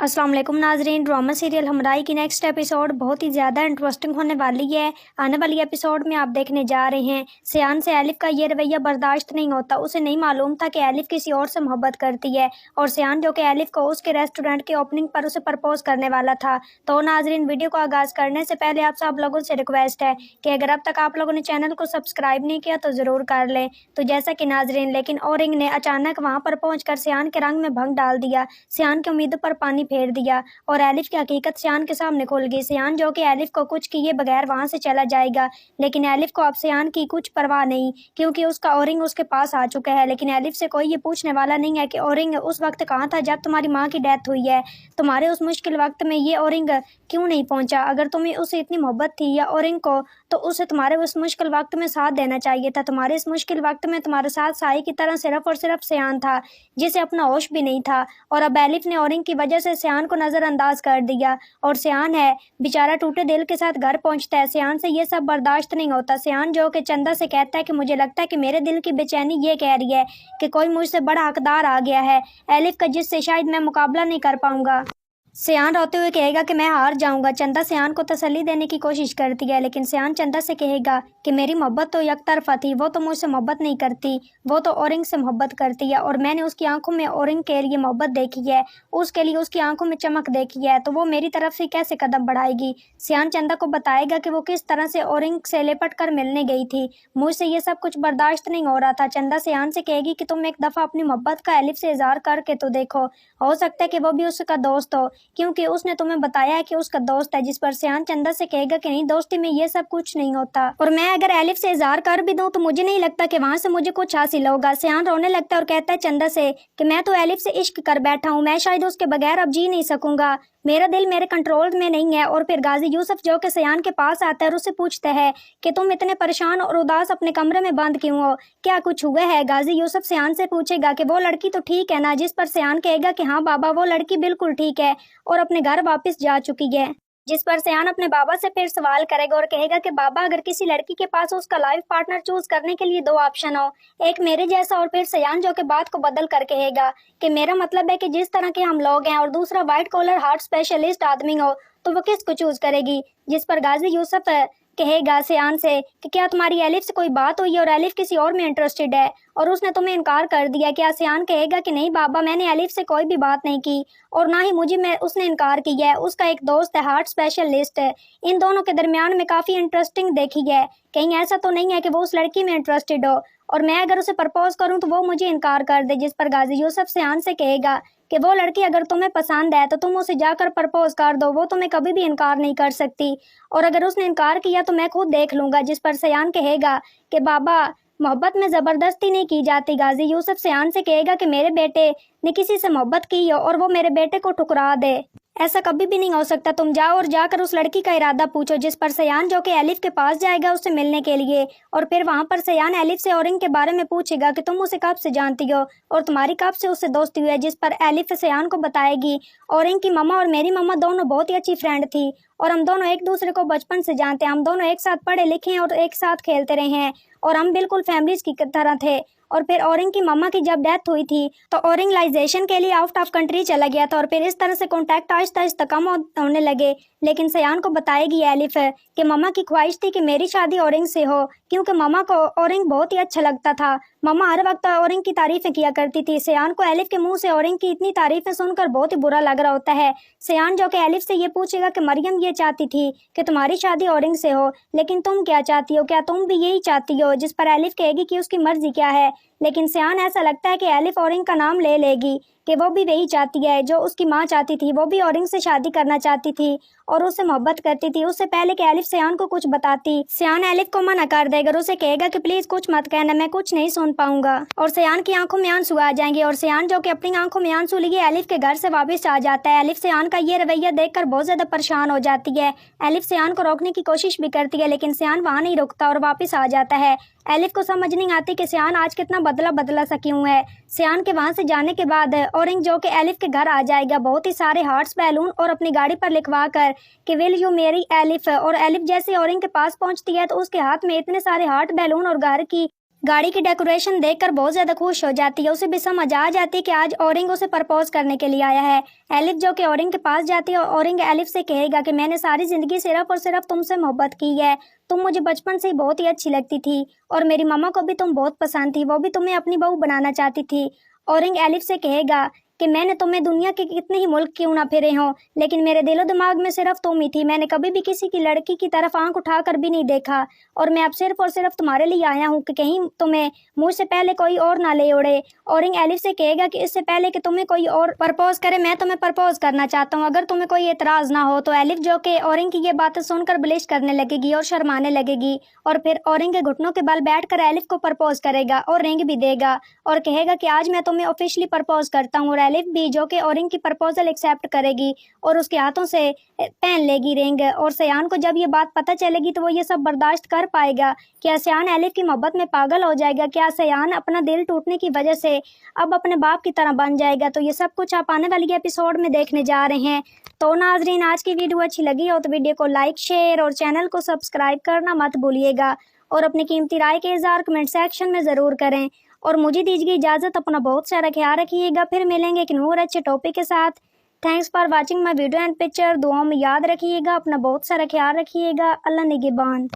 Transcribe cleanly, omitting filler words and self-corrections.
अस्सलाम वालेकुम नाजरीन। ड्रामा सीरियल हमराई की नेक्स्ट एपिसोड बहुत ही ज़्यादा इंटरेस्टिंग होने वाली है। आने वाली एपिसोड में आप देखने जा रहे हैं सियान से एलिफ का ये रवैया बर्दाश्त नहीं होता। उसे नहीं मालूम था कि एलिफ किसी और से मोहब्बत करती है और सियान जो कि एलिफ को उसके रेस्टोरेंट की ओपनिंग पर उसे प्रपोज करने वाला था। तो नाजरीन, वीडियो को आगाज़ करने से पहले आप सब लोगों से रिक्वेस्ट है कि अगर अब तक आप लोगों ने चैनल को सब्सक्राइब नहीं किया तो ज़रूर कर लें। तो जैसा कि नाजरीन, लेकिन ओरिंग ने अचानक वहाँ पर पहुँच सियान के रंग में भंग डाल दिया, सियान की उम्मीदों पर पानी फेर दिया और एलिफ की हकीकत सियान के सामने खुल गई। सियान जो कि एलिफ को कुछ किए बगैर वहां से चला जाएगा, लेकिन एलिफ को अब सियान की कुछ परवाह नहीं क्योंकि उसका ओरिंग उसके पास आ चुका है। लेकिन एलिफ से कोई ये पूछने वाला नहीं है कि ओरिंग उस वक्त कहाँ था जब तुम्हारी माँ की डेथ हुई है। तुम्हारे उस मुश्किल वक्त में ये ओरिंग क्यों नहीं पहुंचा? अगर तुम्हें उससे इतनी मोहब्बत थी या ओरिंग को, तो उसे तुम्हारे उस मुश्किल वक्त में साथ देना चाहिए था। तुम्हारे इस मुश्किल वक्त में तुम्हारे साथ साई की तरह सिर्फ और सिर्फ सियान था जिसे अपना होश भी नहीं था। और अब एलिफ ने ओरिंग की वजह से सियान को नजरअंदाज कर दिया और सियान है बेचारा टूटे दिल के साथ घर पहुंचता है। सियान से ये सब बर्दाश्त नहीं होता। सियान जो कि चंदा से कहता है कि मुझे लगता है कि मेरे दिल की बेचैनी ये कह रही है कि कोई मुझसे बड़ा हकदार आ गया है एलिफ का, जिससे शायद मैं मुकाबला नहीं कर पाऊंगा। सियान रोते हुए कहेगा कि मैं हार जाऊंगा। चंदा सियान को तसल्ली देने की कोशिश करती है, लेकिन सियान चंदा से कहेगा कि मेरी मोहब्बत तो यकतरफा थी, वो तो मुझसे मोहब्बत नहीं करती, वो तो ओरिंग से मोहब्बत करती है और मैंने उसकी आंखों में ओरिंग के लिए मोहब्बत देखी है, उसके लिए उसकी आंखों में चमक देखी है, तो वो मेरी तरफ से कैसे कदम बढ़ाएगी। सियान चंदा को बताएगा कि वो किस तरह से ओरिंग से लिपट कर मिलने गई थी। मुझसे ये सब कुछ बर्दाश्त नहीं हो रहा था। चंदा सियान से कहेगी कि तुम एक दफ़ा अपनी मोहब्बत का एलिफ से इजहार करके तो देखो, हो सकता है कि वो भी उसका दोस्त हो क्योंकि उसने तुम्हें बताया है कि उसका दोस्त है। जिस पर सियान चंदा से कहेगा कि नहीं, दोस्ती में ये सब कुछ नहीं होता और मैं अगर एलिफ से इजहार कर भी दूं तो मुझे नहीं लगता कि वहां से मुझे कुछ हासिल होगा। सियान रोने लगता है और कहता है चंदा से कि मैं तो एलिफ से इश्क कर बैठा हूँ, मैं शायद उसके बगैर अब जी नहीं सकूंगा, मेरा दिल मेरे कंट्रोल में नहीं है। और फिर गाजी यूसुफ जो कि सियान के पास आता है और उससे पूछता है कि तुम इतने परेशान और उदास अपने कमरे में बंद क्यों हो, क्या कुछ हुआ है? गाजी यूसुफ सियान से पूछेगा कि वो लड़की तो ठीक है ना? जिस पर सियान कहेगा कि हाँ बाबा, वो लड़की बिल्कुल ठीक है और अपने घर वापस जा चुकी है। जिस पर सियान अपने बाबा से फिर सवाल करेगा और कहेगा कि बाबा, अगर किसी लड़की के पास उसका लाइफ पार्टनर चूज करने के लिए दो ऑप्शन हो, एक मेरे जैसा और फिर सियान जो कि बात को बदल कर कहेगा कि मेरा मतलब है कि जिस तरह के हम लोग हैं, और दूसरा व्हाइट कॉलर हार्ट स्पेशलिस्ट आदमी हो, तो वो किसको चूज करेगी? जिस पर गाजी यूसुफ कहेगा सियान से कि क्या तुम्हारी एलिफ से कोई बात हुई है और एलिफ किसी और में इंटरेस्टेड है और उसने तुम्हें इनकार कर दिया? क्या सियान कहेगा कि नहीं बाबा, मैंने एलिफ से कोई भी बात नहीं की और ना ही मुझे मैं उसने इनकार किया है, उसका एक दोस्त है हार्ट स्पेशलिस्ट है, इन दोनों के दरमियान में काफ़ी इंटरेस्टिंग देखी है, कहीं ऐसा तो नहीं है कि वो उस लड़की में इंटरेस्टेड हो और मैं अगर उसे प्रपोज करूं तो वो मुझे इनकार कर दे। जिस पर गाजी यूसुफ सियान से कहेगा कि वो लड़की अगर तुम्हें पसंद है तो तुम उसे जाकर प्रपोज कर दो, वो तुम्हें कभी भी इनकार नहीं कर सकती और अगर उसने इनकार किया तो मैं खुद देख लूंगा। जिस पर सियान कहेगा कि बाबा, मोहब्बत में ज़बरदस्ती नहीं की जाती। गाजी यूसुफ सियान से कहेगा कि मेरे बेटे ने किसी से मोहब्बत की हो और वो मेरे बेटे को ठुकरा दे, ऐसा कभी भी नहीं हो सकता। तुम जाओ और जाकर उस लड़की का इरादा पूछो। जिस पर सियान जो कि एलिफ के पास जाएगा उससे मिलने के लिए और फिर वहां पर सियान एलिफ से ओरिंग के बारे में पूछेगा कि तुम उसे कब से जानती हो और तुम्हारी कब से उससे दोस्ती हुई है। जिस पर एलिफ सियान को बताएगी ओरिंग की मम्मा और मेरी मम्मा दोनों बहुत ही अच्छी फ्रेंड थी और हम दोनों एक दूसरे को बचपन से जानते हैं, हम दोनों एक साथ पढ़े लिखे हैं और एक साथ खेलते रहे हैं और हम बिल्कुल फैमिलीज की तरह थे। और फिर ओरिंग की मम्मा की जब डेथ हुई थी तो ओरिंगलाइजेशन के लिए आउट ऑफ कंट्री चला गया था और फिर इस तरह से कॉन्टैक्ट आहिस्ता आहिस्ता कम होने लगे। लेकिन सियान को बताएगी एलिफ कि मम्मा की ख्वाहिश थी कि मेरी शादी ओरिंग से हो क्योंकि मम्मा को ओरिंग बहुत ही अच्छा लगता था, मम्मा हर वक्त ओरिंग की तारीफें किया करती थी। सियान को एलिफ के मुंह से ओरिंग की इतनी तारीफें सुनकर बहुत ही बुरा लग रहा होता है। सियान जो कि एलिफ से ये पूछेगा कि मरियम ये चाहती थी कि तुम्हारी शादी ओरिंग से हो, लेकिन तुम क्या चाहती हो, क्या तुम भी यही चाहती हो? जिस पर एलिफ कहेगी कि उसकी मर्जी क्या है, लेकिन सियान ऐसा लगता है कि एलिफ ओरिंग का नाम ले लेगी कि वो भी वही चाहती है जो उसकी माँ चाहती थी, वो भी ओरिंग से शादी करना चाहती थी और उससे मोहब्बत करती थी। उससे पहले कि एलिफ सियान को कुछ बताती, सियान एलिफ को मना कर देगा, उसे कहेगा कि प्लीज कुछ मत कहना, मैं कुछ नहीं सुन पाऊंगा और सियान की आंखों में आंसू आ जाएंगे और सियान जो कि अपनी आंखों में आंसू लिए एलिफ के घर से वापस आ जाता है। एलिफ सियान का ये रवैया देखकर बहुत ज्यादा परेशान हो जाती है। एलिफ सियान को रोकने की कोशिश भी करती है लेकिन सियान वहाँ नहीं रुकता और वापस आ जाता है। एलिफ को समझ नहीं आती कि सियान आज कितना बदला बदला सा क्यों है। सियान के वहाँ से जाने के बाद ओरिंग जो कि एलिफ के घर आ जाएगा बहुत ही सारे हार्ट्स बैलून और अपनी गाड़ी पर लिखवा कर कि विल यू मेरी एलिफ, और एलिफ जैसे ओरिंग के पास पहुंचती है तो उसके हाथ में इतने सारे हार्ट बैलून और घर की गाड़ी की डेकोरेशन देखकर बहुत ज़्यादा खुश हो जाती है। उसे भी समझ आ जाती है कि आज ओरिंग उसे प्रपोज करने के लिए आया है। एलिफ जो कि ओरिंग के पास जाती है और ओरिंग एलिफ से कहेगा कि मैंने सारी ज़िंदगी सिर्फ और सिर्फ तुमसे मोहब्बत की है। तुम मुझे बचपन से ही बहुत ही अच्छी लगती थी और मेरी मम्मा को भी तुम बहुत पसंद थी, वो भी तुम्हें अपनी बहू बनाना चाहती थी। ओरिंग एलिफ से कहेगा कि मैंने तुम्हें दुनिया के कितने ही मुल्क क्यों ना फिरे हों, लेकिन मेरे दिलो दिमाग में सिर्फ तुम ही थी। मैंने कभी भी किसी की लड़की की तरफ आंख उठाकर भी नहीं देखा और मैं अब सिर्फ और सिर्फ तुम्हारे लिए आया हूँ कि कहीं तुम्हें मुझसे पहले कोई और ना ले उड़े। ओरिंग एलिफ से कहेगा कि इससे पहले कि तुम्हें कोई और प्रपोज करे, मैं तुम्हें प्रपोज करना चाहता हूँ, अगर तुम्हें कोई एतराज ना हो। तो एलिफ जो कि ओरिंग की ये बातें सुनकर ब्लिश करने लगेगी और शर्माने लगेगी और फिर ओरिंग के घुटनों के बल बैठकर एलिफ को प्रपोज करेगा और रिंग भी देगा और कहेगा कि आज मैं तुम्हें ऑफिशियली प्रपोज करता हूँ। और एलिफ भी जो कि ओरिंग की प्रपोजल एक्सेप्ट करेगी और उसके हाथों से पहन लेगी रिंग। और सयान को जब ये बात पता चलेगी तो वो ये सब बर्दाश्त कर पाएगा। क्या सयान एलिफ की मोहब्बत में पागल हो जाएगा? क्या सयान अपना दिल टूटने की वजह से अब अपने बाप की तरह बन जाएगा? तो ये सब कुछ आप आने वाली एपिसोड में देखने जा रहे हैं। तो नाजरीन, आज की वीडियो अच्छी लगी हो तो वीडियो को लाइक, शेयर और चैनल को सब्सक्राइब करना मत भूलिएगा और अपनी कीमती राय के इज़हार कमेंट सेक्शन में ज़रूर करें। और मुझे दीजिए इजाज़त, अपना बहुत सारा ख्याल रखिएगा। फिर मिलेंगे एक और अच्छे टॉपिक के साथ। Thanks for watching my video and picture. दुआओं में याद रखिएगा, अपना बहुत सारा ख्याल रखिएगा। अल्लाह निगहबान।